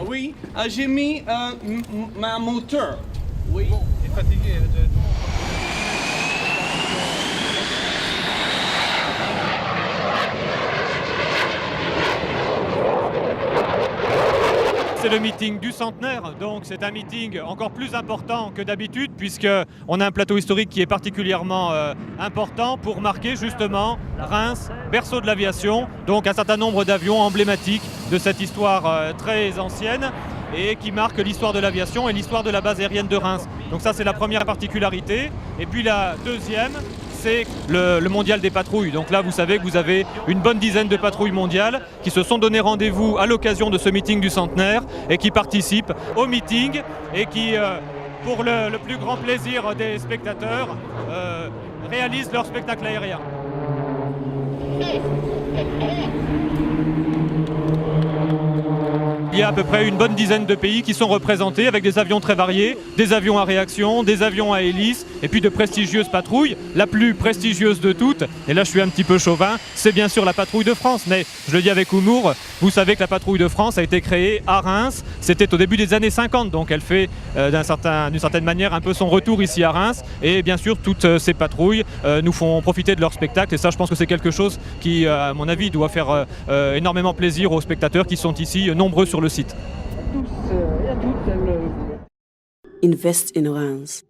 Oui, j'ai mis ma moteur. Oui. Il est fatigué. C'est le meeting du centenaire, donc c'est un meeting encore plus important que d'habitude puisqu'on a un plateau historique qui est particulièrement important pour marquer justement Reims, berceau de l'aviation, donc un certain nombre d'avions emblématiques de cette histoire très ancienne et qui marque l'histoire de l'aviation et l'histoire de la base aérienne de Reims. Donc ça c'est la première particularité. Et puis la deuxième, c'est le mondial des patrouilles. Donc là, vous savez que vous avez une bonne dizaine de patrouilles mondiales qui se sont donné rendez-vous à l'occasion de ce meeting du centenaire et qui participent au meeting et qui, pour le plus grand plaisir des spectateurs, réalisent leur spectacle aérien. Il y a à peu près une bonne dizaine de pays qui sont représentés avec des avions très variés, des avions à réaction, des avions à hélice et puis de prestigieuses patrouilles. La plus prestigieuse de toutes, et là je suis un petit peu chauvin, c'est bien sûr la patrouille de France. Mais je le dis avec humour, vous savez que la patrouille de France a été créée à Reims. C'était au début des années 50, donc elle fait d'une certaine manière un peu son retour ici à Reims. Et bien sûr, toutes ces patrouilles nous font profiter de leur spectacle. Et ça, je pense que c'est quelque chose qui, à mon avis, doit faire énormément plaisir aux spectateurs qui sont ici nombreux sur le site. Invest in Reims.